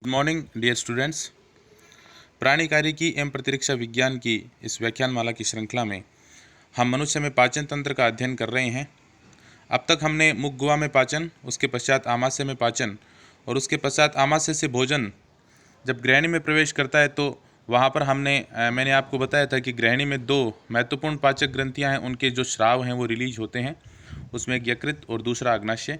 Good morning dear students. प्राणी कार्यकी एवं प्रतिरक्षा विज्ञान की इस व्याख्यानमाला की श्रृंखला में हम मनुष्य में पाचन तंत्र का अध्ययन कर रहे हैं। अब तक हमने मुख गुहा में पाचन, उसके पश्चात आमाशय में पाचन और उसके पश्चात आमाशय से भोजन जब ग्रहणी में प्रवेश करता है तो वहाँ पर मैंने आपको बताया था कि ग्रहणी में दो महत्वपूर्ण पाचक ग्रंथियाँ हैं, उनके जो स्राव हैं वो रिलीज होते हैं। उसमें एक यकृत और दूसरा अग्नाशय।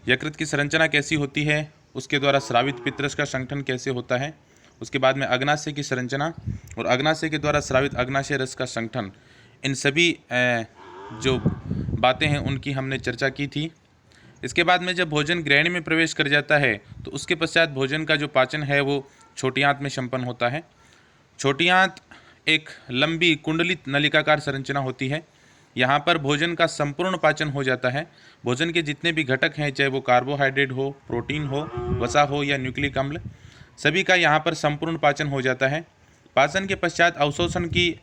यकृत की संरचना कैसी होती है, उसके द्वारा स्रावित पित्तरस का संगठन कैसे होता है, उसके बाद में अग्नाशय की संरचना और अग्नाशय के द्वारा स्रावित अग्नाशय रस का संगठन, इन सभी जो बातें हैं उनकी हमने चर्चा की थी। इसके बाद में जब भोजन ग्रहणी में प्रवेश कर जाता है तो उसके पश्चात भोजन का जो पाचन है वो छोटी आंत में संपन्न होता है। छोटी आंत एक लंबी कुंडलित नलिकाकार संरचना होती है। यहाँ पर भोजन का संपूर्ण पाचन हो जाता है। भोजन के जितने भी घटक हैं, चाहे वो कार्बोहाइड्रेट हो, प्रोटीन हो, वसा हो या न्यूक्लिक अम्ल, सभी का यहाँ पर संपूर्ण पाचन हो जाता है। पाचन के पश्चात अवशोषण की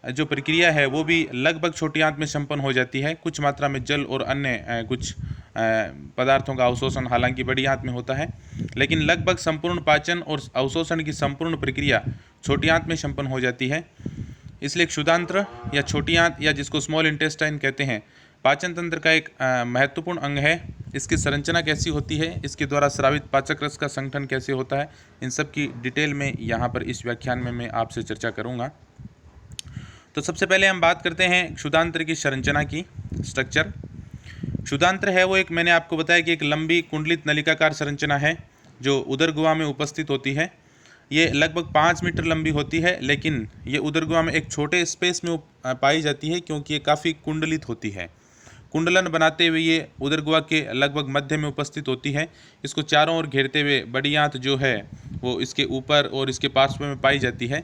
जो प्रक्रिया है वो भी लगभग छोटी आंत में संपन्न हो जाती है। कुछ मात्रा में जल और अन्य कुछ पदार्थों का अवशोषण हालांकि बड़ी आंत में होता है, लेकिन लगभग संपूर्ण पाचन और अवशोषण की संपूर्ण प्रक्रिया छोटी आंत में संपन्न हो जाती है। इसलिए क्षुधांत्र या छोटी आंत या जिसको स्मॉल इंटेस्टाइन कहते हैं, पाचन तंत्र का एक महत्वपूर्ण अंग है। इसकी संरचना कैसी होती है, इसके द्वारा स्रावित पाचक रस का संगठन कैसे होता है, इन सब की डिटेल में यहाँ पर इस व्याख्यान में मैं आपसे चर्चा करूँगा। तो सबसे पहले हम बात करते हैं क्षुधांत्र की संरचना की, स्ट्रक्चर। क्षुधांत्र है वो एक, मैंने आपको बताया कि एक लंबी कुंडलित नलिकाकार संरचना है जो उदर गुहा में उपस्थित होती है। ये लगभग 5 मीटर लंबी होती है, लेकिन ये उदर गुहा में एक छोटे स्पेस में पाई जाती है क्योंकि ये काफ़ी कुंडलित होती है। कुंडलन बनाते हुए ये उदर गुहा के लगभग मध्य में उपस्थित होती है। इसको चारों ओर घेरते हुए बड़ी आंत जो है वो इसके ऊपर और इसके पार्श्व में पाई जाती है।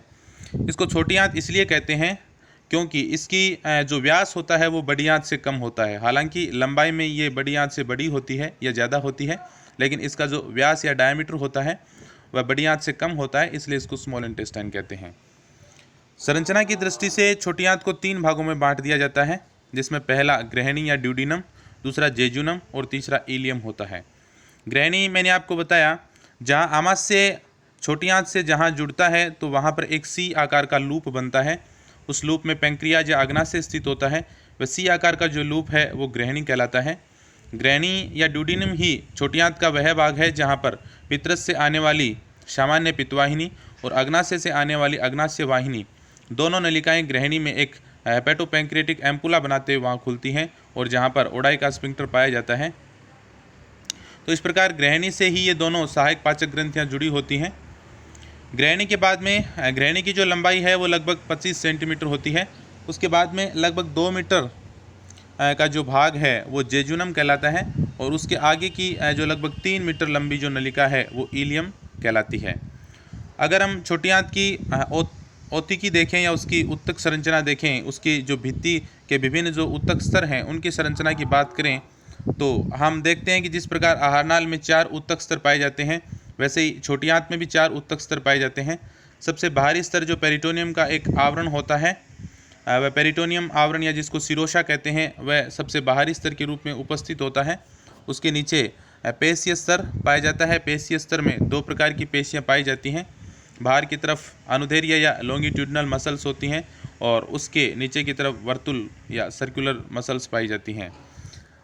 इसको छोटी आंत इसलिए कहते हैं क्योंकि इसकी जो व्यास होता है वो बड़ी आंत से कम होता है। हालांकि लंबाई में ये बड़ी आंत से बड़ी होती है या ज़्यादा होती है, लेकिन इसका जो व्यास या डायमीटर होता है वह बड़ी आंत से कम होता है, इसलिए इसको स्मॉल इंटेस्टाइन कहते हैं। संरचना की दृष्टि से छोटी आंत को 3 भागों में बांट दिया जाता है, जिसमें पहला ग्रहणी या ड्यूडिनम, दूसरा जेजुनम और तीसरा इलियम होता है। ग्रहणी मैंने आपको बताया, जहाँ आमाशय छोटी आंत से जहाँ जुड़ता है तो वहाँ पर एक सी आकार का लूप बनता है। उस लूप में पैंक्रियाज या अग्नाशय स्थित होता है। वह सी आकार का जो लूप है वो ग्रहणी कहलाता है। ग्रहणी या ड्यूडिनम ही छोटी आंत का वह भाग है जहाँ पर पित्तरस से आने वाली सामान्य पित्तवाहिनी और अग्नाशय से आने वाली अग्नाशय वाहिनी, दोनों नलिकाएं ग्रहणी में एक हेपेटोपैंक्रियाटिक एम्पुला बनाते हुए वहाँ खुलती हैं और जहाँ पर ओडाई का स्फिंक्टर पाया जाता है। तो इस प्रकार ग्रहणी से ही ये दोनों सहायक पाचक ग्रंथियाँ जुड़ी होती हैं। ग्रहणी के बाद में ग्रहणी की जो लंबाई है वो लगभग 25 सेंटीमीटर होती है। उसके बाद में लगभग 2 मीटर का जो भाग है वो जेजुनम कहलाता है और उसके आगे की जो लगभग 3 मीटर लंबी जो नलिका है वो इलियम कहलाती है। अगर हम छोटी आंत की औतिकी देखें या उसकी उत्तक संरचना देखें, उसकी जो भित्ति के विभिन्न जो उत्तक स्तर हैं उनकी संरचना की बात करें तो हम देखते हैं कि जिस प्रकार आहारनाल में 4 उत्तक स्तर पाए जाते हैं, वैसे ही छोटी आंत में भी 4 उत्तक स्तर पाए जाते हैं। सबसे बाहरी स्तर जो पेरिटोनियम का एक आवरण होता है, वह पेरिटोनियम आवरण या जिसको सिरोशा कहते हैं, वह सबसे बाहरी स्तर के रूप में उपस्थित होता है। उसके नीचे पेशीय स्तर पाया जाता है। पेशीय स्तर में 2 प्रकार की पेशियाँ पाई जाती हैं। बाहर की तरफ अनुदैर्ध्य या लॉन्गिट्यूडनल मसल्स होती हैं और उसके नीचे की तरफ वर्तुल या सर्कुलर मसल्स पाई जाती हैं।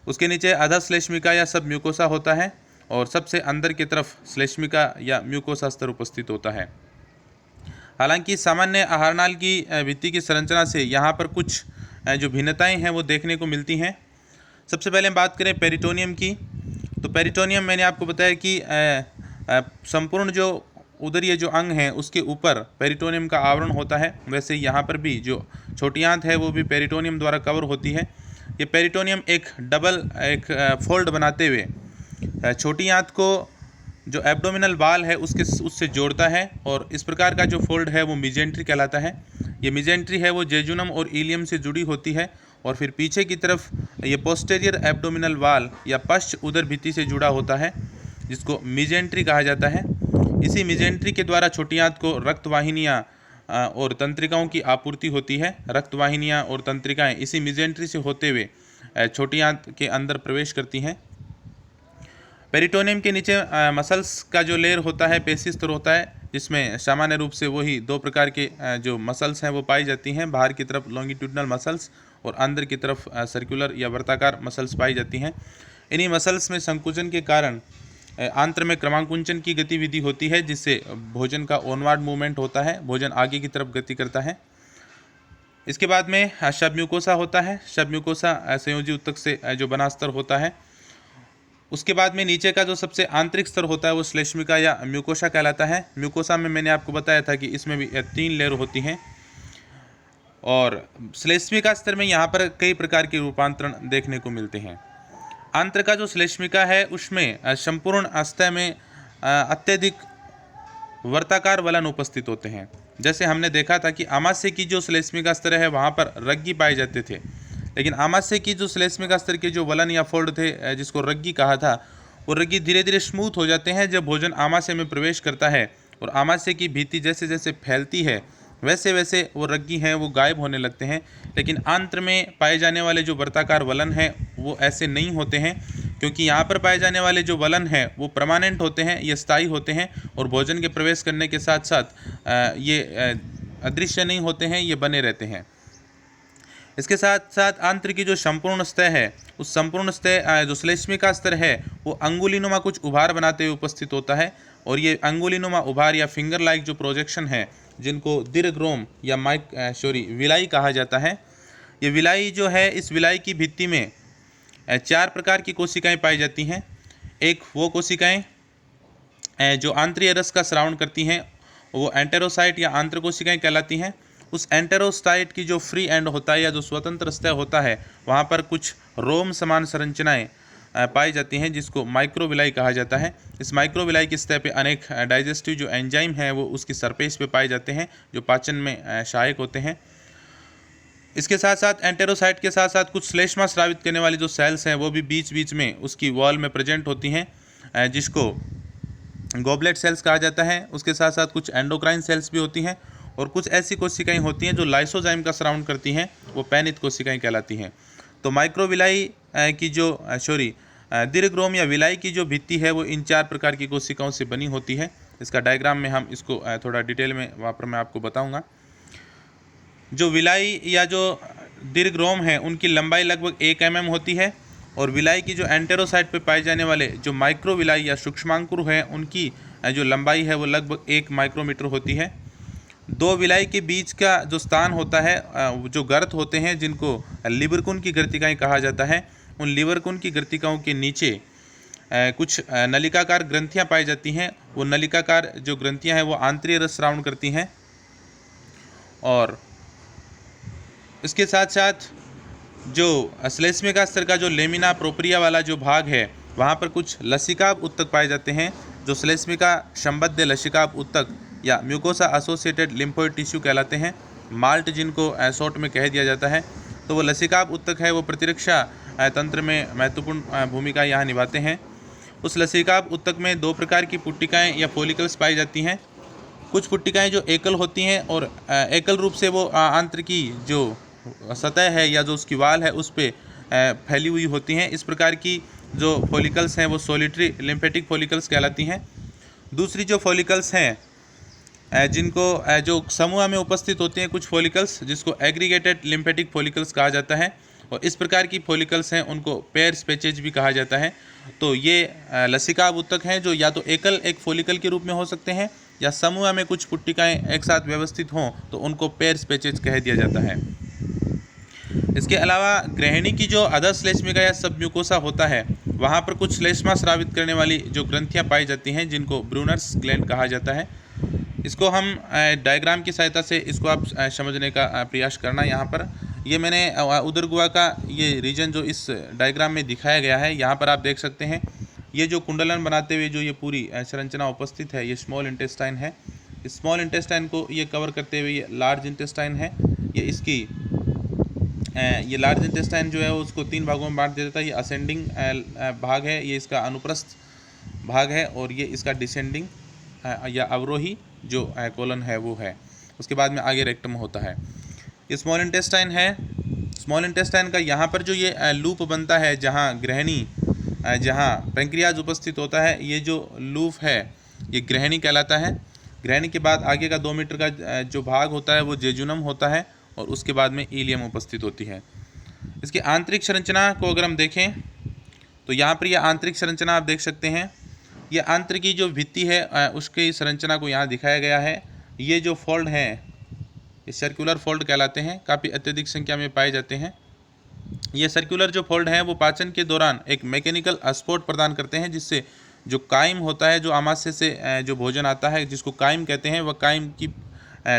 उसके नीचे अधः श्लेष्मिका या सब म्यूकोसा होता है और सबसे अंदर की तरफ श्लेष्मिका या म्यूकोसा स्तर उपस्थित होता है। हालांकि सामान्य आहारनाल की भित्ति की संरचना से यहाँ पर कुछ जो भिन्नताएं हैं वो देखने को मिलती हैं। सबसे पहले हम बात करें पेरिटोनियम की, तो पेरिटोनियम मैंने आपको बताया कि संपूर्ण जो उदरीय जो अंग हैं उसके ऊपर पेरिटोनियम का आवरण होता है। वैसे यहाँ पर भी जो छोटी आंत है वो भी पेरिटोनियम द्वारा कवर होती है। ये पेरिटोनियम एक फोल्ड बनाते हुए छोटी आंत को जो एब्डोमिनल वाल है उससे जोड़ता है और इस प्रकार का जो फोल्ड है वो मिजेंट्री कहलाता है। ये मिजेंट्री है वो जेजुनम और इलियम से जुड़ी होती है और फिर पीछे की तरफ ये पोस्टेरियर एब्डोमिनल वाल या पश्च उदर भित्ति से जुड़ा होता है, जिसको मिजेंट्री कहा जाता है। इसी मिजेंट्री के द्वारा छोटी आंत को रक्तवाहिनियाँ और तंत्रिकाओं की आपूर्ति होती है। रक्तवाहिनियाँ और तंत्रिकाएँ इसी मिजेंट्री से होते हुए छोटी आंत के अंदर प्रवेश करती हैं। पेरिटोनियम के नीचे मसल्स का जो लेयर होता है पेशी स्तर होता है, जिसमें सामान्य रूप से वही दो प्रकार के जो मसल्स हैं वो पाई जाती हैं। बाहर की तरफ लॉन्गिट्यूडनल मसल्स और अंदर की तरफ सर्कुलर या वर्ताकार मसल्स पाई जाती हैं। इन्हीं मसल्स में संकुचन के कारण आंत्र में क्रमांकुंचन की गतिविधि होती है, जिससे भोजन का ऑनवर्ड मूवमेंट होता है, भोजन आगे की तरफ गति करता है। इसके बाद में सबम्यूकोसा होता है। सबम्यूकोसा संयोजी ऊतक से जो बना स्तर होता है। उसके बाद में नीचे का जो सबसे आंतरिक स्तर होता है वो श्लेष्मिका या म्यूकोसा कहलाता है। म्यूकोसा में मैंने आपको बताया था कि इसमें भी 3 लेयर होती हैं, और श्लेष्मिका स्तर में यहाँ पर कई प्रकार के रूपांतरण देखने को मिलते हैं। आंत्र का जो श्लेष्मिका है उसमें संपूर्ण सतह में अत्यधिक वर्ताकार वलन उपस्थित होते हैं। जैसे हमने देखा था कि आमाशय की जो श्लेष्मिका स्तर है वहाँ पर रग्गी पाए जाते थे, लेकिन आमाशय की जो श्लेष्मिका स्तर के जो वलन या फोल्ड थे जिसको रग्गी कहा था, वो रग्गी धीरे धीरे स्मूथ हो जाते हैं जब भोजन आमाशय में प्रवेश करता है, और आमाशय की भित्ति जैसे जैसे फैलती है वैसे वैसे वो रग्गी हैं वो गायब होने लगते हैं। लेकिन आंत्र में पाए जाने वाले जो वर्ताकार वलन हैं वो ऐसे नहीं होते हैं, क्योंकि यहाँ पर पाए जाने वाले जो वलन हैं वो परमानेंट होते हैं, ये स्थायी होते हैं, और भोजन के प्रवेश करने के साथ साथ ये अदृश्य नहीं होते हैं, ये बने रहते हैं। इसके साथ साथ आंत्र की जो संपूर्ण सतह है, उस संपूर्ण सतह जो श्लेष्मिका स्तर है वो अंगुलीनुमा कुछ उभार बनाते हुए उपस्थित होता है, और ये अंगुलीनुमा उभार या फिंगर लाइक जो प्रोजेक्शन है, जिनको दीर्घरोम या विलाई कहा जाता है। ये विलाई जो है, इस विलाई की भित्ति में 4 प्रकार की कोशिकाएं पाई जाती हैं। एक वो कोशिकाएं जो आंत्रीय रस का स्रावण करती हैं, वो एंटेरोसाइट या आंत्र कोशिकाएं कहलाती हैं। उस एंटेरोसाइट की जो फ्री एंड होता है या जो स्वतंत्र सतह होता है, वहाँ पर कुछ रोम समान संरचनाएं पाई जाती हैं, जिसको माइक्रोविलाई कहा जाता है। इस माइक्रोविलाई की सतह पे अनेक डाइजेस्टिव जो एंजाइम हैं वो उसकी सरफेस पे पाए जाते हैं, जो पाचन में सहायक होते हैं। इसके साथ साथ एंटेरोसाइट के साथ साथ कुछ श्लेष्मा स्रावित करने वाली जो सेल्स हैं वो भी बीच बीच में उसकी वॉल में प्रेजेंट होती हैं, जिसको गॉबलेट सेल्स कहा जाता है। उसके साथ साथ कुछ एंडोक्राइन सेल्स भी होती हैं, और कुछ ऐसी कोशिकाएं होती हैं जो लाइसोजाइम का सराउंड करती हैं, वो पैनित कोशिकाएं कहलाती हैं। तो माइक्रोविलाई की जो दीर्घरोम या विलाई की जो भित्ति है वो इन 4 प्रकार की कोशिकाओं से बनी होती है। इसका डायग्राम में हम इसको थोड़ा डिटेल में वहाँ पर मैं आपको बताऊँगा। जो विलाई या जो दीर्घरोम है उनकी लंबाई लगभग 1 mm होती है, और विलाई की जो एंटेरोसाइट पे पाए जाने वाले जो माइक्रोविलाई या सूक्ष्मांकुर हैं उनकी जो लंबाई है वो लगभग 1 माइक्रोमीटर होती है। 2 विलाई के बीच का जो स्थान होता है, जो गर्त होते हैं जिनको लिबरकुन की गर्तिकाएं कहा जाता है, उन लिबरकुन की गर्तिकाओं के नीचे कुछ नलिकाकार ग्रंथियां पाई जाती हैं। वो नलिकाकार जो ग्रंथियां हैं वो आंतरीय रस स्रावण करती हैं, और इसके साथ साथ जो श्लेष्मिका स्तर का जो लेमिना प्रोप्रिया वाला जो भाग है वहाँ पर कुछ लसिकाभ उत्तक पाए जाते हैं, जो श्लेष्मिका संबद्ध लसिकाभ उत्तक या म्यूकोसा एसोसिएटेड लिम्फोइड टिश्यू कहलाते हैं, माल्ट जिनको शॉर्ट में कह दिया जाता है। तो वो लसिकाभ उत्तक है वो प्रतिरक्षा तंत्र में महत्वपूर्ण भूमिका यहाँ निभाते हैं। उस लसिकाभ उत्तक में 2 प्रकार की पुट्टिकाएँ या फॉलिकल्स पाई जाती हैं। कुछ पुट्टिकाएँ जो एकल होती हैं, और एकल रूप से वो आंत्र की जो सतह है या जो उसकी वाल है उस पर फैली हुई होती हैं। इस प्रकार की जो फॉलिकल्स हैं वो सोलिटरी लिम्फेटिक फॉलिकल्स कहलाती हैं। दूसरी जो फॉलिकल्स हैं जिनको जो समूह में उपस्थित होते हैं कुछ फॉलिकल्स, जिसको एग्रीगेटेड लिम्फेटिक फॉलिकल्स कहा जाता है, और इस प्रकार की फॉलिकल्स हैं उनको पेयर्स पैचेज भी कहा जाता है। तो ये लसिकाभ उत्तक हैं जो या तो एकल एक फॉलिकल के रूप में हो सकते हैं, या समूह में कुछ पुट्टिकाएँ एक साथ व्यवस्थित हों तो उनको पेयर्स पैचेज कह दिया जाता है। इसके अलावा गृहिणी की जो अधर श्लेष्मिका या सबम्यूकोसा होता है वहाँ पर कुछ श्लेष्मा स्रावित करने वाली जो ग्रंथियाँ पाई जाती हैं, जिनको ब्रूनर्स ग्लैंड कहा जाता है। इसको हम डायग्राम की सहायता से इसको आप समझने का प्रयास करना। यहाँ पर ये मैंने उदरगुहा का ये रीजन जो इस डायग्राम में दिखाया गया है, यहाँ पर आप देख सकते हैं ये जो कुंडलन बनाते हुए जो ये पूरी संरचना उपस्थित है, ये स्मॉल इंटेस्टाइन है। इस स्मॉल इंटेस्टाइन को ये कवर करते हुए ये लार्ज इंटेस्टाइन है। ये इसकी ये लार्ज इंटेस्टाइन जो है उसको 3 भागों में बांट दिया जाता है। ये असेंडिंग भाग है, ये इसका अनुप्रस्थ भाग है, और ये इसका डिसेंडिंग या अवरोही जो कोलन है वो है। उसके बाद में आगे रेक्टम होता है। ये स्मॉल इंटेस्टाइन है। स्मॉल इंटेस्टाइन का यहाँ पर जो ये लूप बनता है, जहाँ गृहिणी जहाँ पेंक्रियाज उपस्थित होता है, ये जो लूफ है ये ग्रहणी कहलाता है। ग्रहणी के बाद आगे का 2 मीटर का जो भाग होता है वो जेजुनम होता है और उसके बाद में इलियम उपस्थित होती है। इसकी आंतरिक संरचना को अगर हम देखें तो यहाँ पर यह आंतरिक संरचना आप देख सकते हैं। ये आंतरिक की जो भित्ति है उसकी संरचना को यहाँ दिखाया गया है। ये जो फोल्ड हैं ये सर्कुलर फोल्ड कहलाते हैं, काफ़ी अत्यधिक संख्या में पाए जाते हैं। ये सर्कुलर जो फोल्ड हैं वो पाचन के दौरान एक मैकेनिकल सपोर्ट प्रदान करते हैं, जिससे जो काइम होता है, जो आमाशय से जो भोजन आता है जिसको काइम कहते हैं, वह काइम की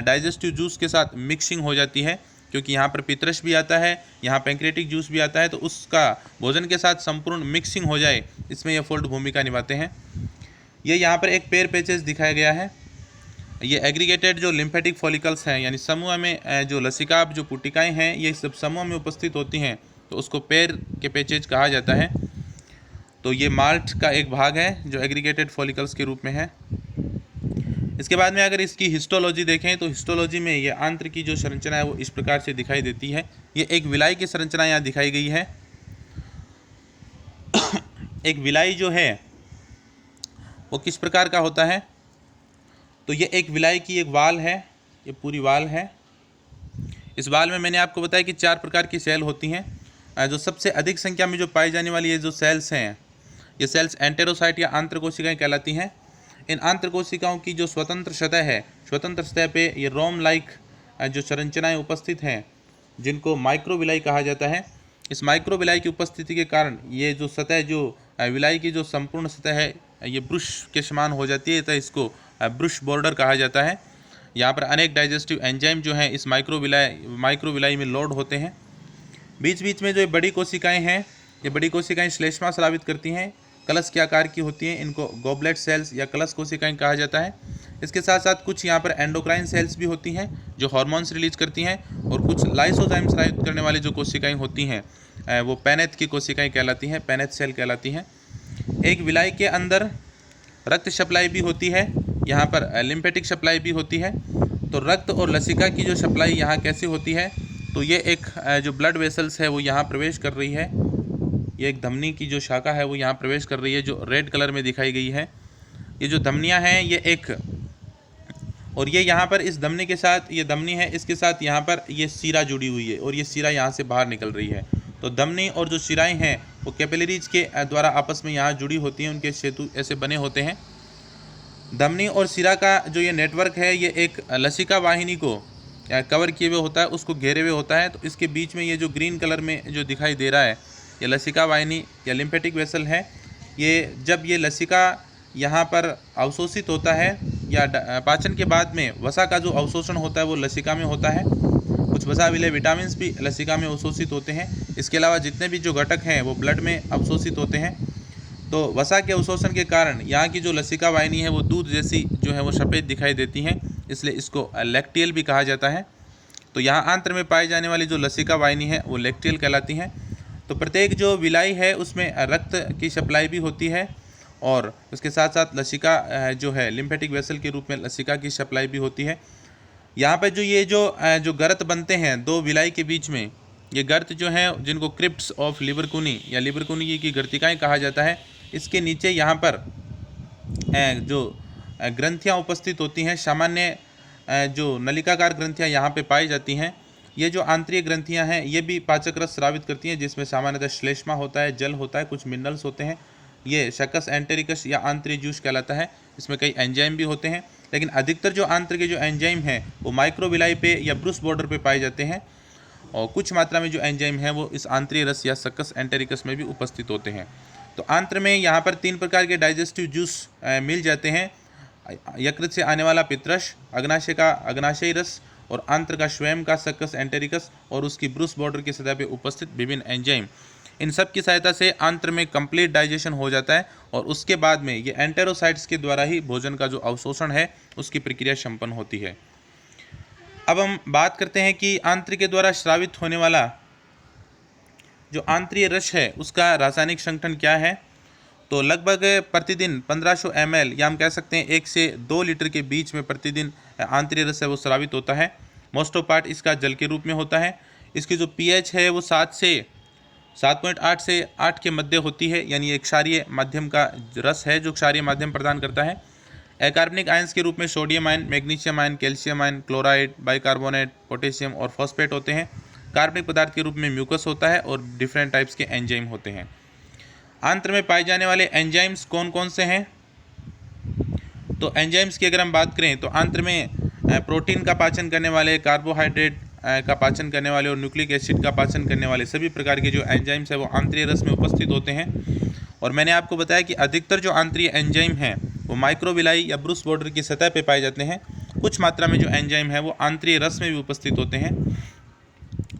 डाइजेस्टिव जूस के साथ मिक्सिंग हो जाती है, क्योंकि यहाँ पर पित्रश भी आता है, यहाँ पेंक्रेटिक जूस भी आता है, तो उसका भोजन के साथ संपूर्ण मिक्सिंग हो जाए, इसमें यह फोल्ड भूमिका निभाते हैं। ये यहाँ पर एक पेयर पेचेस दिखाया गया है। ये एग्रीगेटेड जो लिम्फेटिक फॉलिकल्स हैं, यानी समूह में जो लसिका जो पुटिकाएँ हैं ये सब समूह में उपस्थित होती हैं, तो उसको पेयर के पेचेज कहा जाता है। तो ये माल्ट का एक भाग है जो एग्रीगेटेड फॉलिकल्स के रूप में है। इसके बाद में अगर इसकी हिस्टोलॉजी देखें तो हिस्टोलॉजी में ये आंत्र की जो संरचना है वो इस प्रकार से दिखाई देती है। ये एक विलाई की संरचना यहाँ दिखाई गई है। एक विलाई जो है वो किस प्रकार का होता है, तो ये एक विलाई की एक वाल है, ये पूरी वाल है। इस वाल में मैंने आपको बताया कि 4 प्रकार की सेल होती हैं। जो सबसे अधिक संख्या में जो पाई जाने वाली ये जो सेल्स हैं, ये सेल्स एंटेरोसाइट या आंत्र कोशिकाएँ कहलाती हैं। इन आंत्र कोशिकाओं की जो स्वतंत्र सतह है, स्वतंत्र सतह पे ये रोम लाइक जो संरचनाएँ उपस्थित हैं, जिनको माइक्रोविलाई कहा जाता है। इस माइक्रोविलाई की उपस्थिति के कारण ये जो सतह, जो विलाई की जो संपूर्ण सतह है, ये ब्रुश के समान हो जाती है, तो इसको ब्रुश बॉर्डर कहा जाता है। यहाँ पर अनेक डाइजेस्टिव एंजाइम जो हैं इस माइक्रोविलाई में लोड होते हैं। बीच बीच में जो ये बड़ी कोशिकाएं हैं, ये बड़ी कोशिकाएं श्लेष्मा स्रावित करती हैं, कलश के आकार की होती हैं, इनको गॉबलेट सेल्स या कलश कोशिकाएं कहा जाता है। इसके साथ साथ कुछ यहाँ पर एंडोक्राइन सेल्स भी होती हैं जो हार्मोन्स रिलीज करती हैं, और कुछ लाइसोजाइम स्रावित करने वाली जो कोशिकाएं होती हैं वो पेनेथ की कोशिकाएं कहलाती हैं, पेनेथ सेल कहलाती हैं। एक विलाई के अंदर रक्त सप्लाई भी होती है, यहाँ पर लिम्फेटिक सप्लाई भी होती है। तो रक्त और लसिका की जो सप्लाई यहाँ कैसे होती है, तो ये एक जो ब्लड वेसल्स है वो यहाँ प्रवेश कर रही है, ये एक धमनी की जो शाखा है वो यहाँ प्रवेश कर रही है, जो रेड कलर में दिखाई गई है। ये जो धमनियाँ हैं ये एक, और ये यहाँ पर इस धमनी के साथ, ये धमनी है, इसके साथ यहाँ पर ये सीरा जुड़ी हुई है, और ये सीरा यहाँ से बाहर निकल रही है। तो धमनी और जो शिराएँ हैं वो कैपिलरीज के द्वारा आपस में यहाँ जुड़ी होती हैं, उनके सेतु ऐसे बने होते हैं। धमनी और सिरा का जो ये नेटवर्क है ये एक लसिका वाहिनी को कवर किए हुए होता है, उसको घेरे हुए होता है। तो इसके बीच में ये जो ग्रीन कलर में जो दिखाई दे रहा है ये लसिका वाहिनी या लिम्फेटिक वेसल है। ये जब ये लसिका यहाँ पर अवशोषित होता है या पाचन के बाद में वसा का जो अवशोषण होता है वो लसिका में होता है। कुछ वसा विलय विटामिन भी लसिका में अवशोषित होते हैं। इसके अलावा जितने भी जो घटक हैं वो ब्लड में अवशोषित होते हैं। तो वसा के अवशोषण के कारण यहाँ की जो लसिका वाहिनी है वो दूध जैसी जो है वो सफ़ेद दिखाई देती हैं, इसलिए इसको लैक्टियल भी कहा जाता है। तो यहाँ आंत्र में पाई जाने वाली जो लसिका वाहिनी है वो लैक्टियल कहलाती हैं। तो प्रत्येक जो विलाई है उसमें रक्त की सप्लाई भी होती है, और उसके साथ साथ लसिका जो है लिम्फेटिक वेसल के रूप में लसिका की सप्लाई भी होती है। यहाँ पर जो ये जो गर्त बनते हैं दो विलाई के बीच में, ये गर्त जो हैं जिनको क्रिप्ट्स ऑफ लिबरकुनी या लिबरकुनी की गर्तिकाएँ कहा जाता है, इसके नीचे यहाँ पर जो ग्रंथियाँ उपस्थित होती हैं, सामान्य जो नलिकाकार ग्रंथियाँ यहाँ पे पाई जाती हैं। ये जो आंतरिक ग्रंथियाँ हैं ये भी पाचक रस स्रावित करती हैं, जिसमें सामान्यतः श्लेष्मा होता है, जल होता है, कुछ मिनरल्स होते हैं। ये शकस एंटेरिकस या आंतरिक जूस कहलाता है। इसमें कई एंजाइम भी होते हैं, लेकिन अधिकतर जो आंत्र के जो एंजाइम हैं वो माइक्रोविलाई पे या ब्रूस बॉर्डर पे पाए जाते हैं, और कुछ मात्रा में जो एंजाइम है वो इस आंतरिक रस या सकस एंटेरिकस में भी उपस्थित होते हैं। तो आंत्र में यहाँ पर 3 प्रकार के डाइजेस्टिव जूस मिल जाते हैं। यकृत से आने वाला पित्रश, अग्नाशय का अग्नाशयी रस, और आंत्र का स्वयं का सकस एंटेरिकस, और उसकी ब्रूस बॉर्डर की सतह पर उपस्थित विभिन्न एंजाइम। इन सब की सहायता से आंत्र में कंप्लीट डाइजेशन हो जाता है, और उसके बाद में ये एंटेरोसाइट्स के द्वारा ही भोजन का जो अवशोषण है उसकी प्रक्रिया संपन्न होती है। अब हम बात करते हैं कि आंत्र के द्वारा स्रावित होने वाला जो आंत्रीय रस है उसका रासायनिक संगठन क्या है। तो लगभग प्रतिदिन 1500 ml या हम कह सकते हैं 1 से 2 लीटर के बीच में प्रतिदिन आंतरिक रस है वो स्रावित होता है। मोस्ट ऑफ पार्ट इसका जल के रूप में होता है। इसकी जो pH है वो 7 से 7.8 से 8 के मध्य होती है, यानी एक क्षारीय माध्यम का रस है जो क्षारीय माध्यम प्रदान करता है। अकार्बनिक आयंस के रूप में sodium ion, magnesium ion, calcium ion, chloride, bicarbonate, potassium और फॉस्फेट होते हैं। कार्बनिक पदार्थ के रूप में म्यूकस होता है और डिफरेंट टाइप्स के एंजाइम होते हैं। आंत्र में पाए जाने वाले एंजाइम्स कौन कौन से हैं? तो एंजाइम्स की अगर हम बात करें तो आंत्र में प्रोटीन का पाचन करने वाले, कार्बोहाइड्रेट का पाचन करने वाले और न्यूक्लिक एसिड का पाचन करने वाले सभी प्रकार के जो एंजाइम्स है वो आंतरीय रस में उपस्थित होते हैं। और मैंने आपको बताया कि अधिकतर जो आंतरीय एंजाइम हैं वो माइक्रोविलाई या ब्रूस बॉर्डर की सतह पे पाए जाते हैं। कुछ मात्रा में जो एंजाइम है वो आंतरीय रस में भी उपस्थित होते हैं।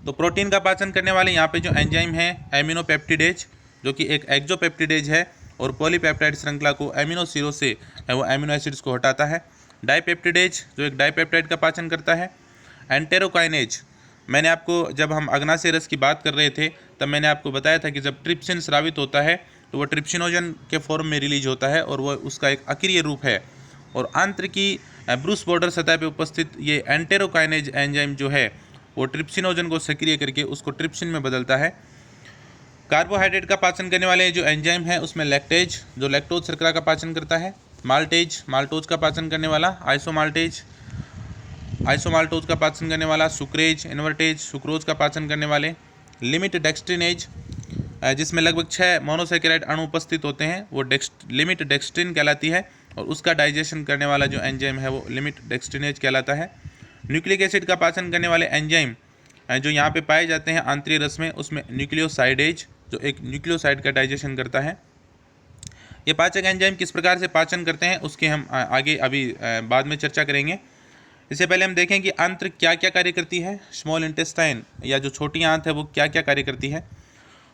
तो प्रोटीन का पाचन करने वाले यहाँ पे जो एंजाइम है एमिनोपेप्टिडेज, जो कि एक एक्सोपेप्टिडेज है और पॉलीपेप्टाइड श्रृंखला को एमिनो सिरों से वो एमिनो एसिड्स को हटाता है। डाइपेप्टिडेज जो एक डाइपेप्टाइड का पाचन करता है। एंटेरोकाइनेज, मैंने आपको जब हम अग्नाशय रस की बात कर रहे थे तब मैंने आपको बताया था कि जब ट्रिप्सिन स्रावित होता है तो वह ट्रिप्सिनोजन के फॉर्म में रिलीज होता है और वह उसका एक अक्रिय रूप है। और आंत्र की ब्रूस बॉर्डर सतह पर उपस्थित ये एंटेरोकाइनेज एंजाइम जो है वो ट्रिप्सिनोजन को सक्रिय करके उसको ट्रिप्सिन में बदलता है। कार्बोहाइड्रेट का पाचन करने वाले जो एंजाइम है उसमें लैक्टेज जो लैक्टोज शर्करा का पाचन करता है, माल्टेज माल्टोज का पाचन करने वाला, आइसोमाल्टोज का पाचन करने वाला, सुक्रेज इन्वर्टेज सुक्रोज का पाचन करने वाले, लिमिट डेक्सट्रिनेज जिसमें लगभग 6 मोनोसैकेराइड अणु उपस्थित होते हैं वो लिमिट डेक्सट्रिन कहलाती है और उसका डाइजेशन करने वाला जो एंजाइम है वो लिमिट डेक्सट्रिनेज कहलाता है। न्यूक्लिक एसिड का पाचन करने वाले एंजाइम जो यहाँ पे पाए जाते हैं आंतरीय रस में उसमें न्यूक्लियोसाइडेज जो एक न्यूक्लियोसाइड का डाइजेशन करता है। ये पाचक एंजाइम किस प्रकार से पाचन करते हैं उसके हम आगे अभी बाद में चर्चा करेंगे। इससे पहले हम देखें कि आंत्र क्या क्या कार्य करती है, स्मॉल इंटेस्टाइन या जो छोटी आंत है वो क्या क्या कार्य करती है।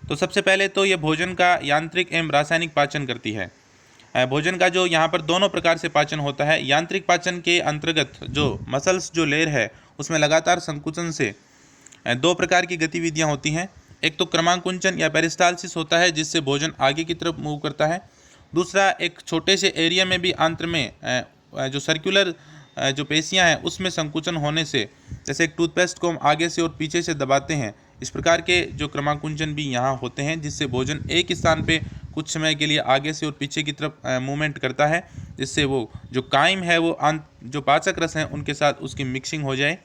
तो सबसे पहले तो ये भोजन का यांत्रिक एवं रासायनिक पाचन करती है। भोजन का जो यहाँ पर दोनों प्रकार से पाचन होता है। यांत्रिक पाचन के अंतर्गत जो मसल्स जो लेयर है उसमें लगातार संकुचन से 2 प्रकार की गतिविधियाँ होती हैं। एक तो क्रमांकुंचन या पेरिस्टालसिस होता है जिससे भोजन आगे की तरफ मूव करता है। दूसरा एक छोटे से एरिया में भी आंत्र में जो सर्कुलर जो पेशियाँ हैं उसमें संकुचन होने से, जैसे एक टूथपेस्ट को हम आगे से और पीछे से दबाते हैं, इस प्रकार के जो क्रमांकुंचन भी यहाँ होते हैं जिससे भोजन एक स्थान पे कुछ समय के लिए आगे से और पीछे की तरफ मूवमेंट करता है, जिससे वो जो काइम है वो जो पाचक रस हैं उनके साथ उसकी मिक्सिंग हो जाए।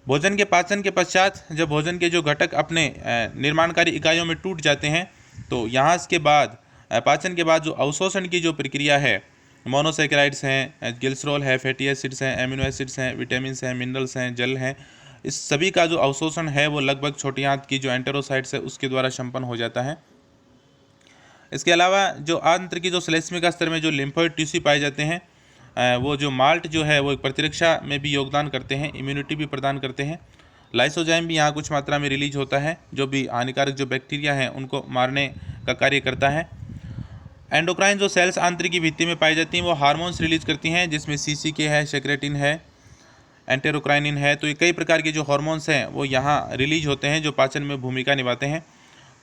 भोजन के पाचन के पश्चात जब भोजन के जो घटक अपने निर्माणकारी इकाइयों में टूट जाते हैं तो यहाँ के बाद पाचन के बाद जो अवशोषण की जो प्रक्रिया है, मोनोसैकेराइड्स हैं, ग्लिसरॉल है, फैटी एसिड्स हैं, एमिनो एसिड्स हैं, विटामिन्स हैं, मिनरल्स हैं, जल हैं, इस सभी का जो अवशोषण है वो लगभग छोटी आंत की जो एंटेरोसाइट्स है उसके द्वारा संपन्न हो जाता है। इसके अलावा जो आंत्र की जो श्लेष्मिका स्तर में जो लिम्फोइड टिश्यू पाए जाते हैं वो जो माल्ट जो है वो एक प्रतिरक्षा में भी योगदान करते हैं, इम्यूनिटी भी प्रदान करते हैं। लाइसोजाइम भी यहाँ कुछ मात्रा में रिलीज होता है जो भी हानिकारक जो बैक्टीरिया हैं उनको मारने का कार्य करता है। एंडोक्राइन जो सेल्स आंत्र की भित्ति में पाई जाती हैं वो हार्मोन्स रिलीज करती हैं जिसमें CCK है, सेक्रेटिन है, एंटेरोक्राइनिन है। तो ये कई प्रकार के जो हार्मोन्स हैं वो यहाँ रिलीज होते हैं जो पाचन में भूमिका निभाते हैं।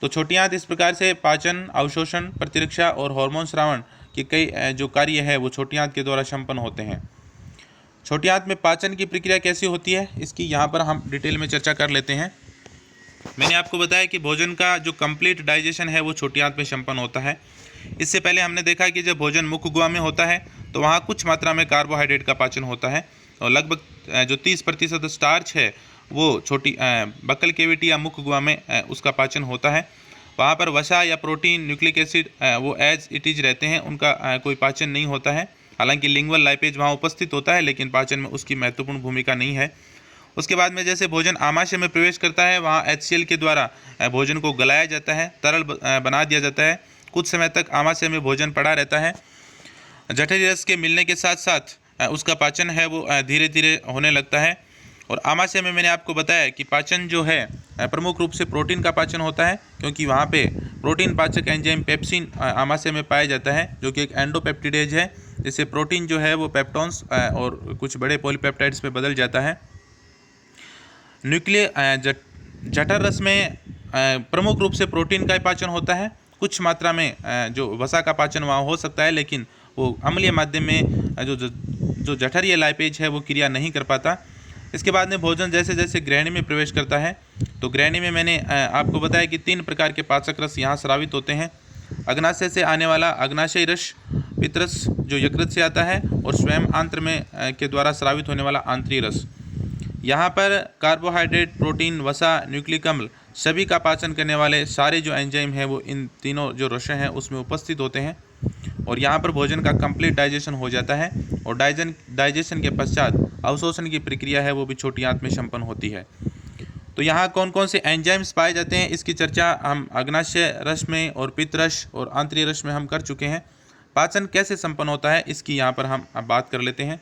तो छोटी आंत इस प्रकार से पाचन, अवशोषण, प्रतिरक्षा और हार्मोन स्रावण के कई जो कार्य है वो छोटी आंत के द्वारा संपन्न होते हैं। छोटी आंत में पाचन की प्रक्रिया कैसी होती है इसकी यहाँ पर हम डिटेल में चर्चा कर लेते हैं। मैंने आपको बताया कि भोजन का जो कंप्लीट डाइजेशन है वो छोटी आंत में संपन्न होता है। इससे पहले हमने देखा कि जब भोजन मुख गुहा में होता है तो वहाँ कुछ मात्रा में कार्बोहाइड्रेट का पाचन होता है और लगभग जो 30% स्टार्च है वो छोटी बक्कल केविटी या मुख गुहा में उसका पाचन होता है। वहाँ पर वसा या प्रोटीन, न्यूक्लिक एसिड वो एज इट इज रहते हैं, उनका कोई पाचन नहीं होता है। हालांकि लिंगुअल लाइपेज वहाँ उपस्थित होता है लेकिन पाचन में उसकी महत्वपूर्ण भूमिका नहीं है। उसके बाद में जैसे भोजन आमाशय में प्रवेश करता है वहाँ HCl के द्वारा भोजन को गलाया जाता है, तरल बना दिया जाता है। कुछ समय तक आमाशय में भोजन पड़ा रहता है। जठरी रस के मिलने के साथ साथ उसका पाचन है वो धीरे धीरे होने लगता है। और आमाशय में मैंने आपको बताया कि पाचन जो है प्रमुख रूप से प्रोटीन का पाचन होता है क्योंकि वहाँ पे प्रोटीन पाचक एंजाइम पेप्सिन आमाशय में पाया जाता है जो कि एक एंडोपेप्टिडेज है, जिससे प्रोटीन जो है वो पेप्टोन्स और कुछ बड़े पॉलीपेप्टाइड्स में बदल जाता है। जठर रस में प्रमुख रूप से प्रोटीन का पाचन होता है। कुछ मात्रा में जो वसा का पाचन वहाँ हो सकता है लेकिन वो अम्लीय माध्यम में जो जठरीय लाइपेज है वो क्रिया नहीं कर पाता। इसके बाद में भोजन जैसे जैसे ग्रहणी में प्रवेश करता है, तो ग्रहणी में मैंने आपको बताया कि 3 प्रकार के पाचक रस यहाँ स्रावित होते हैं। अग्नाशय से आने वाला अग्नाशयी रस, पित्तरस जो यकृत से आता है, और स्वयं आंत्र में के द्वारा स्रावित होने वाला आंतरीय रस। यहाँ पर कार्बोहाइड्रेट, प्रोटीन, वसा, न्यूक्लिक अम्ल सभी का पाचन करने वाले सारे जो एंजाइम हैं वो इन तीनों जो रसें हैं उसमें उपस्थित होते हैं, और यहाँ पर भोजन का कंप्लीट डाइजेशन हो जाता है। और डाइजेशन के पश्चात अवशोषण की प्रक्रिया है वो भी छोटी आंत में संपन्न होती है। तो यहाँ कौन कौन से एंजाइम्स पाए जाते हैं इसकी चर्चा हम अग्नाशय रस में और पित्त रस और आंतरीय रस में हम कर चुके हैं। पाचन कैसे संपन्न होता है इसकी यहाँ पर हम अब बात कर लेते हैं।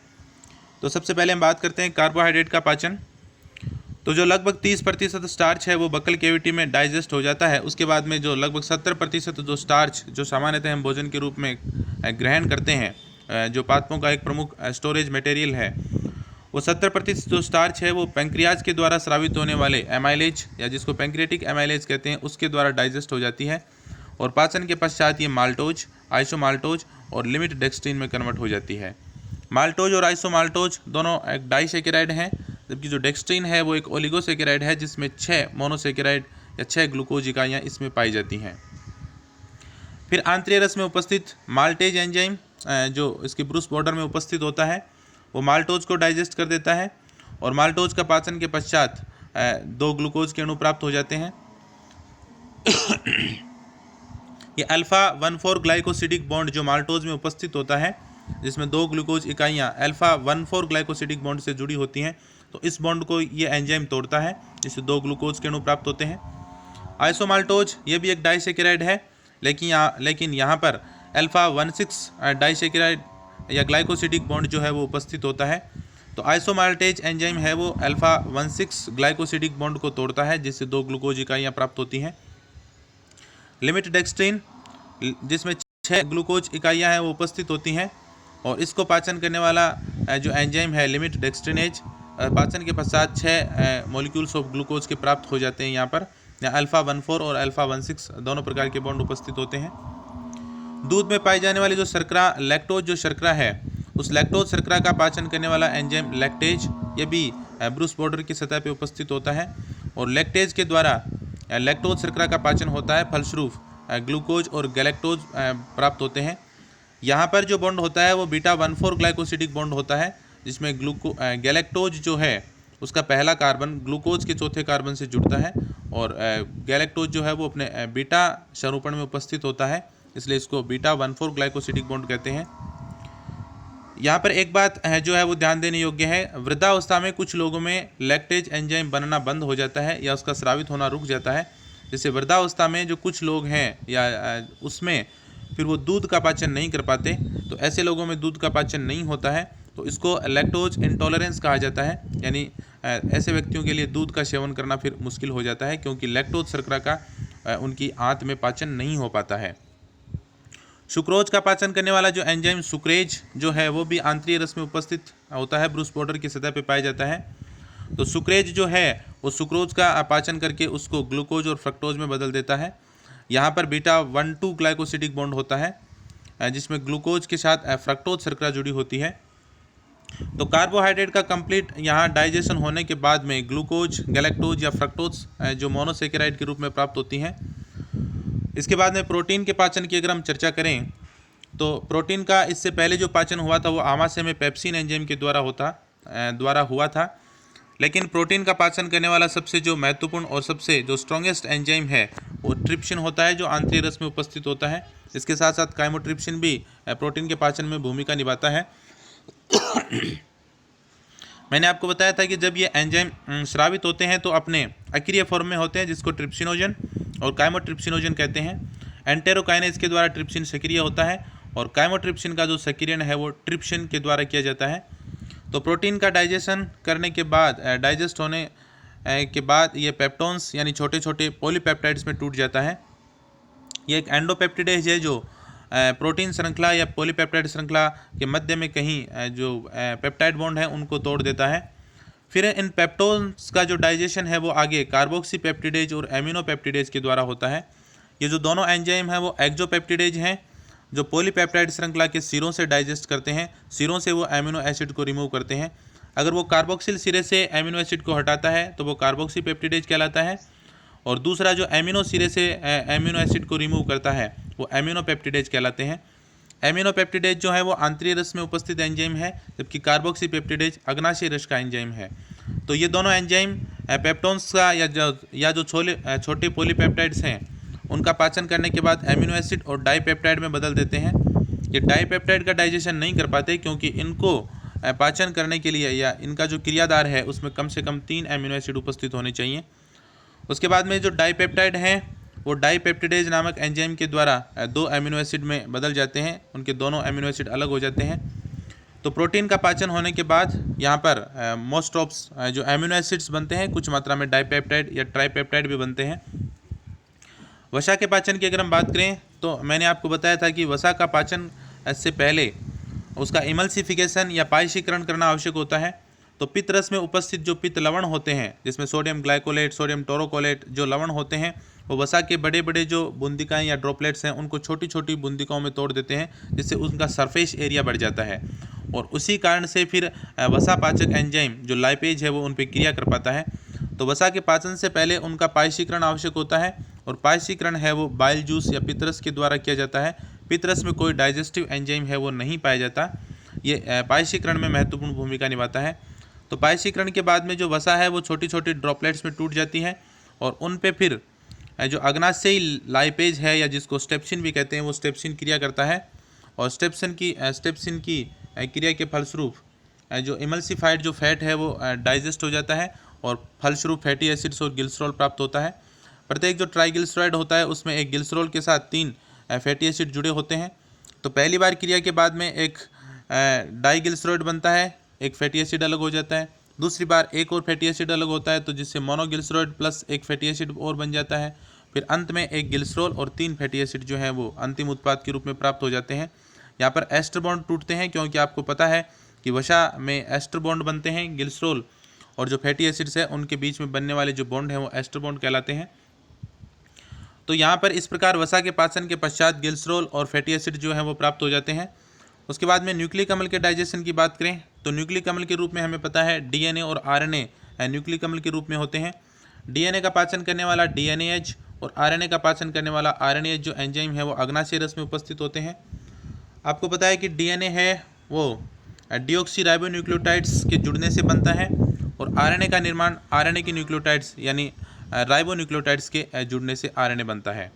तो सबसे पहले हम बात करते हैं कार्बोहाइड्रेट का पाचन। तो जो लगभग 30% स्टार्च है वो बकल कैविटी में डाइजेस्ट हो जाता है। उसके बाद में जो लगभग 70% जो स्टार्च जो सामान्यतः हम भोजन के रूप में ग्रहण करते हैं, जो पादपों का एक प्रमुख स्टोरेज मटेरियल है, वो 70% जो स्टार्च है वो पैंक्रियाज के द्वारा स्रावित होने वाले एमाइलेज या जिसको पैंक्रियाटिक एमाइलेज कहते हैं उसके द्वारा डाइजेस्ट हो जाती है, और पाचन के पश्चात ये माल्टोज, आइसोमाल्टोज और लिमिट डेक्स्ट्रीन में कन्वर्ट हो जाती है। माल्टोज और आइसोमाल्टोज दोनों एक डाइसेकेराइड हैं, जबकि जो डेक्स्ट्रीन है वो एक ओलिगोसेकेराइड है जिसमें 6 मोनोसेकेराइड या 6 ग्लूकोज इकाइयाँ इसमें पाई जाती हैं। फिर आंतरीय रस में उपस्थित माल्टेज एंजाइम जो इसकी ब्रूस बॉर्डर में उपस्थित होता है वो माल्टोज को डाइजेस्ट कर देता है, और माल्टोज का पाचन के पश्चात 2 ग्लूकोज के अणु प्राप्त हो जाते हैं। ये अल्फा 1,4 ग्लाइकोसिडिक बॉन्ड जो माल्टोज में उपस्थित होता है, जिसमें 2 ग्लूकोज इकाइयाँ अल्फा 1,4 ग्लाइकोसिडिक बॉन्ड से जुड़ी होती हैं, तो इस बॉन्ड को ये एंजाइम तोड़ता है जिससे 2 ग्लूकोज के अणु प्राप्त होते हैं। आइसोमाल्टोज ये भी एक डाइसेकेराइड है, लेकिन यहाँ पर अल्फा 1,6 डाइसेकेराइड या ग्लाइकोसिडिक बॉन्ड जो है वो उपस्थित होता है। तो आइसोमाल्टेज एंजाइम है वो अल्फा 1,6 ग्लाइकोसिडिक बॉन्ड को तोड़ता है जिससे 2 ग्लूकोज इकाइयाँ प्राप्त होती हैं। लिमिट डेक्स्ट्रीन जिसमें 6 ग्लूकोज इकाइयाँ हैं वो उपस्थित होती हैं, और इसको पाचन करने वाला जो एंजाइम है लिमिट डेक्स्ट्रिनेज, पाचन के पश्चात 6 मॉलिक्यूल्स ऑफ ग्लूकोज के प्राप्त हो जाते हैं। यहाँ पर अल्फा 1,4 और अल्फा 1,6 दोनों प्रकार के बॉन्ड उपस्थित होते हैं। दूध में पाई जाने वाली जो शर्करा, लैक्टोज जो शर्करा है, उस लैक्टोज शर्करा का पाचन करने वाला एंजाइम लैक्टेज ये भी ब्रूस बॉर्डर की सतह पर उपस्थित होता है, और लैक्टेज के द्वारा लैक्टोज शर्करा का पाचन होता है, फलस्वरूप ग्लूकोज और गैलेक्टोज प्राप्त होते हैं। यहाँ पर जो बॉन्ड होता है वो बीटा 1,4 ग्लाइकोसिडिक बॉन्ड होता है, जिसमें गैलेक्टोज जो है उसका पहला कार्बन ग्लूकोज के चौथे कार्बन से जुड़ता है, और गैलेक्टोज जो है वो अपने बीटा स्वरूपण में उपस्थित होता है, इसलिए इसको बीटा 1,4 ग्लाइकोसिडिक बॉन्ड कहते हैं। यहाँ पर एक बात है जो है वो ध्यान देने योग्य है, वृद्धावस्था में कुछ लोगों में लैक्टेज एंजाइम बनना बंद हो जाता है या उसका स्रावित होना रुक जाता है। जैसे वृद्धावस्था में जो कुछ लोग हैं या उसमें फिर वो दूध का पाचन नहीं कर पाते, तो ऐसे लोगों में दूध का पाचन नहीं होता है, तो इसको लैक्टोज इंटॉलरेंस कहा जाता है। यानी ऐसे व्यक्तियों के लिए दूध का सेवन करना फिर मुश्किल हो जाता है, क्योंकि लैक्टोज शर्करा का उनकी आंत में पाचन नहीं हो पाता है। सुक्रोज का पाचन करने वाला जो एंजाइम सुक्रेज जो है वो भी आंतरीय रस में उपस्थित होता है, ब्रूस बॉर्डर की सतह पर पाया जाता है। तो सुक्रेज जो है वो सुक्रोज का पाचन करके उसको ग्लूकोज और फ्रक्टोज में बदल देता है। यहाँ पर बीटा 1,2 ग्लाइकोसिडिक बॉन्ड होता है, जिसमें ग्लूकोज के साथ फ्रक्टोज शर्करा जुड़ी होती है। तो कार्बोहाइड्रेट का कंप्लीट यहाँ डाइजेशन होने के बाद में ग्लूकोज, गैलेक्टोज या फ्रक्टोज जो मोनोसेकेराइड के रूप में प्राप्त होती हैं। इसके बाद में प्रोटीन के पाचन की अगर हम चर्चा करें, तो प्रोटीन का इससे पहले जो पाचन हुआ था वो आमाशय में पेप्सिन एंजाइम के द्वारा हुआ था, लेकिन प्रोटीन का पाचन करने वाला सबसे जो महत्वपूर्ण और सबसे जो स्ट्रॉन्गेस्ट एंजाइम है वो ट्रिप्सिन होता है, जो आंतरीय रस में उपस्थित होता है। इसके साथ साथ काइमोट्रिप्सिन भी प्रोटीन के पाचन में भूमिका निभाता है। मैंने आपको बताया था कि जब ये एंजाइम स्रावित होते हैं तो अपने अक्रिय फॉर्म में होते हैं, जिसको ट्रिप्सिनोजन और काइमोट्रिप्सिनोजन कहते हैं। एंटेरोकाइनेज के द्वारा ट्रिप्सिन सक्रिय होता है, और काइमोट्रिप्सिन का जो सक्रियण है वो ट्रिप्सिन के द्वारा किया जाता है। तो प्रोटीन का डाइजेशन करने के बाद डाइजेस्ट होने के बाद ये पेप्टोन्स यानी छोटे छोटे पॉलीपेप्टाइड्स में टूट जाता है। ये एक एंडोपेप्टिडेज है जो प्रोटीन श्रृंखला या पॉलीपेप्टाइड श्रृंखला के मध्य में कहीं जो पेप्टाइड बॉन्ड है उनको तोड़ देता है। फिर इन पेप्टोन्स का जो डाइजेशन है वो आगे कार्बोक्सी पेप्टिडेज और एमिनोपेप्टिडेज के द्वारा होता है। ये जो दोनों एंजाइम हैं वो एक्सोपेप्टिडेज हैं, जो पॉलीपेप्टाइड श्रृंखला के सिरों से डाइजेस्ट करते हैं, सिरों से वो एमिनो एसिड को रिमूव करते हैं। अगर वो कार्बोक्सिल सिरे से एमिनो एसिड को हटाता है तो वो कार्बोक्सी पेप्टिडेज कहलाता है, और दूसरा जो एमिनो सिरे से एमिनो एसिड को रिमूव करता है वो एमिनो पेप्टिडेज कहलाते हैं। एमिनो पेप्टिडेज जो है वो आंतरीय रस में उपस्थित एंजाइम है, जबकि कार्बोक्सी पेप्टिडेज अग्नाशय रस का एंजाइम है। तो ये दोनों एंजाइम पेप्टोन्स का या जो छोटे पॉलीपेप्टाइड्स हैं उनका पाचन करने के बाद एमिनो एसिड और डाईपेप्टाइड में बदल देते हैं। ये डाईपेप्टाइड का डाइजेशन नहीं कर पाते क्योंकि इनको पाचन करने के लिए या इनका जो क्रियादार है उसमें कम से कम 3 एमिनो एसिड उपस्थित होने चाहिए। उसके बाद में जो डाईपेप्टाइड हैं वो डाईपेप्टिडेज नामक एंजाइम के द्वारा 2 एमिनो एसिड में बदल जाते हैं, उनके दोनों एमिनो एसिड अलग हो जाते हैं। तो प्रोटीन का पाचन होने के बाद यहाँ पर मोस्ट ऑफ जो एमिनो एसिड्स बनते हैं, कुछ मात्रा में डाईपेप्टाइड या ट्राईपेप्टाइड भी बनते हैं। वसा के पाचन की अगर हम बात करें तो मैंने आपको बताया था कि वसा का पाचन से पहले उसका इमल्सिफिकेशन या पायशीकरण करना आवश्यक होता है। तो पित्त रस में उपस्थित जो पित्त लवण होते हैं, जिसमें सोडियम ग्लाइकोलेट, सोडियम टोरोकोलेट जो लवण होते हैं, वो वसा के बड़े बड़े जो बूंदिकाएँ या ड्रॉपलेट्स हैं उनको छोटी छोटी बूंदिकाओं में तोड़ देते हैं, जिससे उनका सरफेस एरिया बढ़ जाता है, और उसी कारण से फिर वसा पाचक एंजाइम जो लाइपेज है वो उन पर क्रिया कर पाता है। तो वसा के पाचन से पहले उनका पायशीकरण आवश्यक होता है, और पायशीकरण है वो बाइल जूस या पित्तरस के द्वारा किया जाता है। पित्तरस में कोई डाइजेस्टिव एंजाइम है वो नहीं पाया जाता, ये पायशीकरण में महत्वपूर्ण भूमिका निभाता है। तो पायशीकरण के बाद में जो वसा है वो छोटी छोटी ड्रॉपलेट्स में टूट जाती है, और उन पे फिर जो अग्नाशयी लाइपेज है या जिसको स्टेप्सिन भी कहते हैं वो स्टेप्सिन क्रिया करता है, और स्टेप्सिन की क्रिया के फलस्वरूप जो इमल्सिफाइड जो फैट है वो डाइजेस्ट हो जाता है, और फलस्वरूप फैटी एसिड्स और ग्लिसरॉल प्राप्त होता है। प्रत्येक जो ट्राइग्लिसराइड होता है उसमें एक ग्लिसरॉल के साथ 3 फैटी एसिड जुड़े होते हैं। तो पहली बार क्रिया के बाद में एक डाइग्लिसराइड बनता है, एक फैटी एसिड अलग हो जाता है। दूसरी बार एक और फैटी एसिड अलग होता है, तो जिससे मोनोग्लिसराइड प्लस एक फैटी एसिड और बन जाता है। फिर अंत में एक ग्लिसरॉल और 3 फैटी एसिड जो हैं वो अंतिम उत्पाद के रूप में प्राप्त हो जाते हैं। यहाँ पर एस्टर बॉन्ड टूटते हैं, क्योंकि आपको पता है कि वसा में एस्टर बॉन्ड बनते हैं। ग्लिसरॉल और जो फैटी एसिड्स हैं उनके बीच में बनने वाले जो बॉन्ड हैं वो एस्टर बॉन्ड कहलाते हैं। तो यहाँ पर इस प्रकार वसा के पाचन के पश्चात ग्लिसरॉल और फैटी एसिड जो है वो प्राप्त हो जाते हैं। उसके बाद में न्यूक्लिक अम्ल के डाइजेशन की बात करें तो न्यूक्लिक अम्ल के रूप में हमें पता है डीएनए और आरएनए न्यूक्लिक अम्ल के रूप में होते हैं। डीएनए का पाचन करने वाला डीएनएज और आरएनए का पाचन करने वाला आरएनएज जो एंजाइम है वो अग्नाशय रस में उपस्थित होते हैं। आपको पता है कि डीएनए है वो डीऑक्सीराइबोन्यूक्लियोटाइड्स के जुड़ने से बनता है, और आरएनए का निर्माण आरएनए के न्यूक्लियोटाइड्स यानी राइबोन्यूक्लियोटाइड्स के जुड़ने से आरएनए बनता है।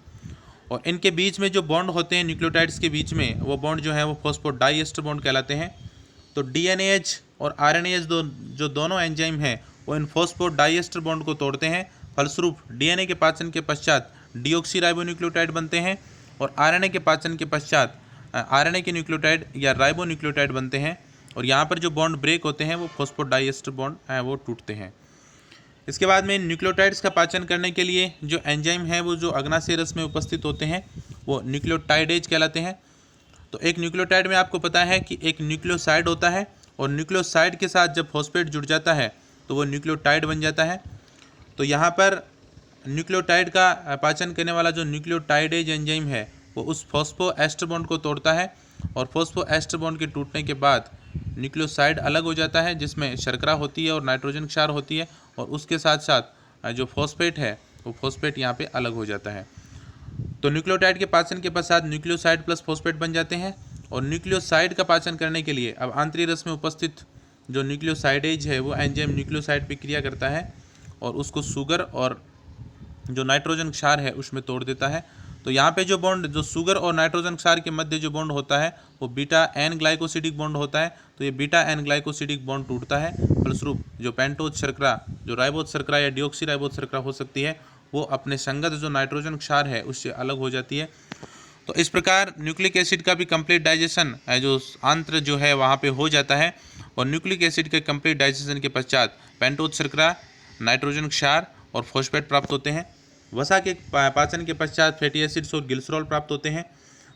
और इनके बीच में जो बॉन्ड होते हैं न्यूक्लियोटाइड्स के बीच में, वो बॉन्ड जो है वो फॉस्फोडाइएस्टर बॉन्ड कहलाते हैं। तो डीएनएज और आरएनएज जो दोनों एंजाइम हैं वो इन फॉस्फोडाइएस्टर बॉन्ड को तोड़ते हैं। फलस्वरूप डीएनए के पाचन के पश्चात डीऑक्सीराइबोन्यूक्लियोटाइड बनते हैं, और आरएनए के पाचन के पश्चात आरएनए के न्यूक्लियोटाइड या राइबोन्यूक्लियोटाइड बनते हैं, और यहाँ पर जो बॉन्ड ब्रेक होते हैं वो फॉस्फोडाइएस्टर बॉन्ड वो टूटते हैं। इसके बाद में न्यूक्लियोटाइड्स का पाचन करने के लिए जो एंजाइम है वो जो अग्नाशय रस में उपस्थित होते हैं वो न्यूक्लियोटाइडेज कहलाते हैं। तो एक न्यूक्लियोटाइड में आपको पता है कि एक न्यूक्लियोसाइड होता है, और न्यूक्लियोसाइड के साथ जब फॉस्फेट जुड़ जाता है तो वो न्यूक्लियोटाइड बन जाता है। तो यहाँ पर न्यूक्लियोटाइड का पाचन करने वाला जो न्यूक्लियोटाइडेज एंजाइम है वो उस फॉस्फोएस्टर बॉन्ड को तोड़ता है, और फॉस्फोएस्टर बॉन्ड के टूटने के बाद न्यूक्लियोसाइड अलग हो जाता है, जिसमें शर्करा होती है और नाइट्रोजन क्षार होती है, और उसके साथ साथ जो फॉस्फेट है वो फॉस्फेट यहाँ पे अलग हो जाता है। तो न्यूक्लियोटाइड के पाचन के पश्चात न्यूक्लियोसाइड प्लस फॉस्फेट बन जाते हैं, और न्यूक्लियोसाइड का पाचन करने के लिए अब आंतरिक रस में उपस्थित जो न्यूक्लियोसाइडेज है वो एंजाइम न्यूक्लियोसाइड पर क्रिया करता है, और उसको शुगर और जो नाइट्रोजन क्षार है उसमें तोड़ देता है। तो यहाँ पे जो बॉन्ड जो शुगर और नाइट्रोजन क्षार के मध्य जो बॉन्ड होता है वो बीटा एन ग्लाइकोसिडिक बॉन्ड होता है। तो ये बीटा एन ग्लाइकोसिडिक बॉन्ड टूटता है, फलस्वरूप जो पेंटोज शर्करा, जो राइबोज शर्करा या डिऑक्सी राइबोज शर्करा हो सकती है, वो अपने संगत जो नाइट्रोजन क्षार है उससे अलग हो जाती है। तो इस प्रकार न्यूक्लिक एसिड का भी कंप्लीट डाइजेशन जो आंत्र जो है वहाँ पे हो जाता है, और न्यूक्लिक एसिड के कंप्लीट डाइजेशन के पश्चात पेंटोज शर्करा, नाइट्रोजन क्षार और फॉस्फेट प्राप्त होते हैं। वसा के पाचन के पश्चात फैटी एसिड्स और ग्लिसरॉल प्राप्त होते हैं।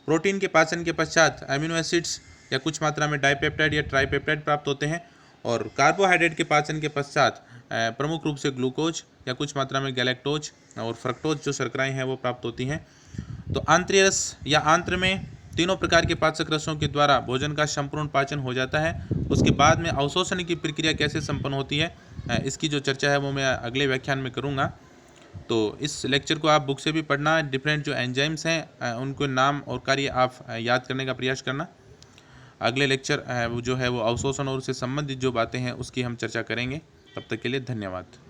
प्रोटीन के पाचन के पश्चात अमीनो एसिड्स या कुछ मात्रा में डाइपेप्टाइड या ट्राइपेप्टाइड प्राप्त होते हैं, और कार्बोहाइड्रेट के पाचन के पश्चात प्रमुख रूप से ग्लूकोज या कुछ मात्रा में गैलेक्टोज और फ्रक्टोज जो शर्कराएँ हैं वो प्राप्त होती हैं। तो आंतरिक रस या आंत्र में तीनों प्रकार के पाचक रसों के द्वारा भोजन का संपूर्ण पाचन हो जाता है। उसके बाद में अवशोषण की प्रक्रिया कैसे संपन्न होती है, इसकी जो चर्चा है वो मैं अगले व्याख्यान में करूँगा। तो इस लेक्चर को आप बुक से भी पढ़ना, डिफरेंट जो एंजाइम्स हैं उनको नाम और कार्य आप याद करने का प्रयास करना। अगले लेक्चर वो जो है वो अवशोषण और उससे संबंधित जो बातें हैं उसकी हम चर्चा करेंगे। तब तक के लिए धन्यवाद।